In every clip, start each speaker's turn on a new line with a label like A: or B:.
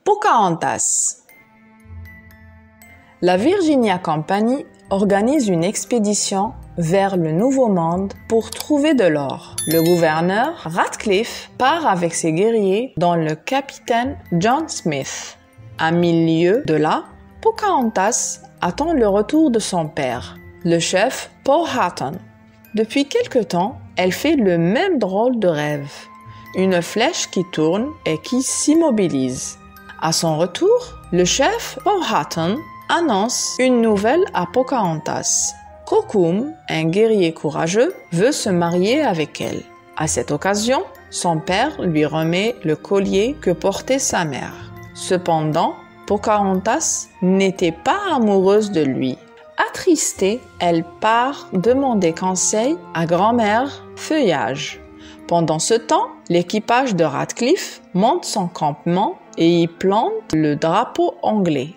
A: Pocahontas. La Virginia Company organise une expédition vers le Nouveau Monde pour trouver de l'or. Le gouverneur Radcliffe part avec ses guerriers dont le capitaine John Smith. À 1000 lieues de là, Pocahontas attend le retour de son père, le chef Powhatan. Depuis quelque temps, elle fait le même drôle de rêve. Une flèche qui tourne et qui s'immobilise. À son retour, le chef Powhatan annonce une nouvelle à Pocahontas. Kocoum, un guerrier courageux, veut se marier avec elle. À cette occasion, son père lui remet le collier que portait sa mère. Cependant, Pocahontas n'était pas amoureuse de lui. Attristée, elle part demander conseil à grand-mère Feuillage. Pendant ce temps, l'équipage de Radcliffe monte son campement et y plante le drapeau anglais.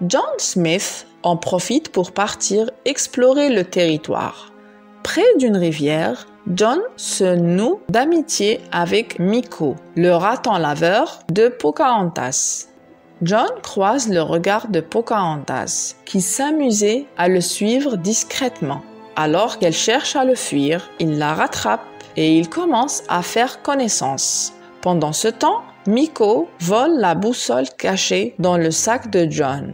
A: John Smith en profite pour partir explorer le territoire. Près d'une rivière, John se noue d'amitié avec Miko, le raton laveur de Pocahontas. John croise le regard de Pocahontas, qui s'amusait à le suivre discrètement. Alors qu'elle cherche à le fuir, il la rattrape et ils commencent à faire connaissance. Pendant ce temps, Miko vole la boussole cachée dans le sac de John.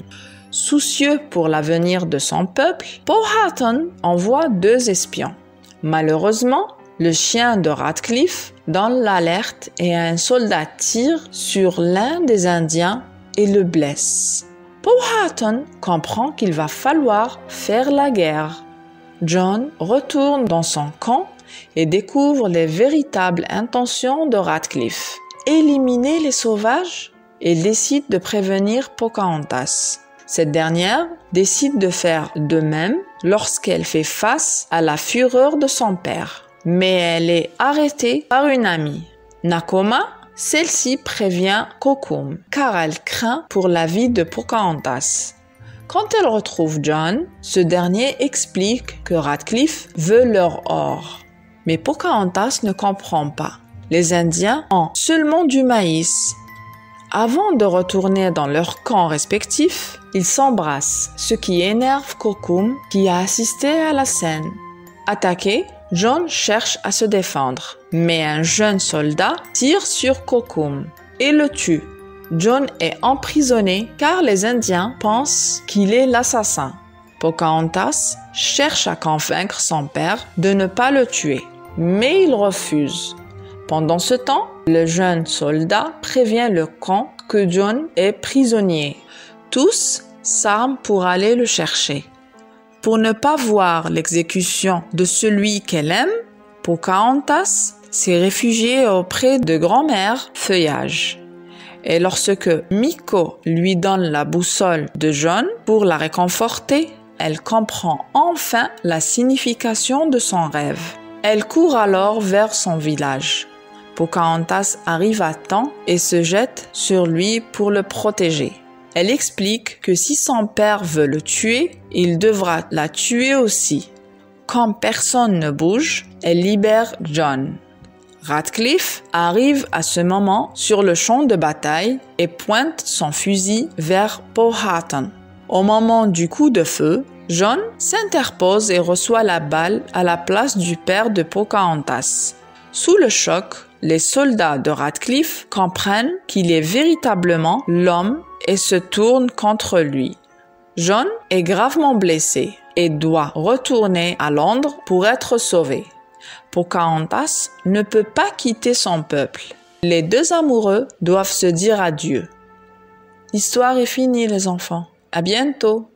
A: Soucieux pour l'avenir de son peuple, Powhatan envoie 2 espions. Malheureusement, le chien de Radcliffe donne l'alerte et un soldat tire sur l'un des Indiens et le blesse. Powhatan comprend qu'il va falloir faire la guerre. John retourne dans son camp et découvre les véritables intentions de Radcliffe. Éliminer les sauvages, il décide de prévenir Pocahontas. Cette dernière décide de faire de même lorsqu'elle fait face à la fureur de son père. Mais elle est arrêtée par une amie. Nakoma, celle-ci prévient Kocoum car elle craint pour la vie de Pocahontas. Quand elle retrouve John, ce dernier explique que Radcliffe veut leur or. Mais Pocahontas ne comprend pas. Les Indiens ont seulement du maïs. Avant de retourner dans leurs camps respectifs, ils s'embrassent, ce qui énerve Kocoum qui a assisté à la scène. Attaqué, John cherche à se défendre, mais un jeune soldat tire sur Kocoum et le tue. John est emprisonné car les Indiens pensent qu'il est l'assassin. Pocahontas cherche à convaincre son père de ne pas le tuer, mais il refuse. Pendant ce temps, le jeune soldat prévient le camp que John est prisonnier. Tous s'arment pour aller le chercher. Pour ne pas voir l'exécution de celui qu'elle aime, Pocahontas s'est réfugiée auprès de grand-mère Feuillage. Et lorsque Miko lui donne la boussole de John pour la réconforter, elle comprend enfin la signification de son rêve. Elle court alors vers son village. Pocahontas arrive à temps et se jette sur lui pour le protéger. Elle explique que si son père veut le tuer, il devra la tuer aussi. Quand personne ne bouge, elle libère John. Radcliffe arrive à ce moment sur le champ de bataille et pointe son fusil vers Powhatan. Au moment du coup de feu, John s'interpose et reçoit la balle à la place du père de Pocahontas. Sous le choc, les soldats de Radcliffe comprennent qu'il est véritablement l'homme et se tournent contre lui. John est gravement blessé et doit retourner à Londres pour être sauvé. Pocahontas ne peut pas quitter son peuple. Les 2 amoureux doivent se dire adieu. L'histoire est finie, les enfants. À bientôt!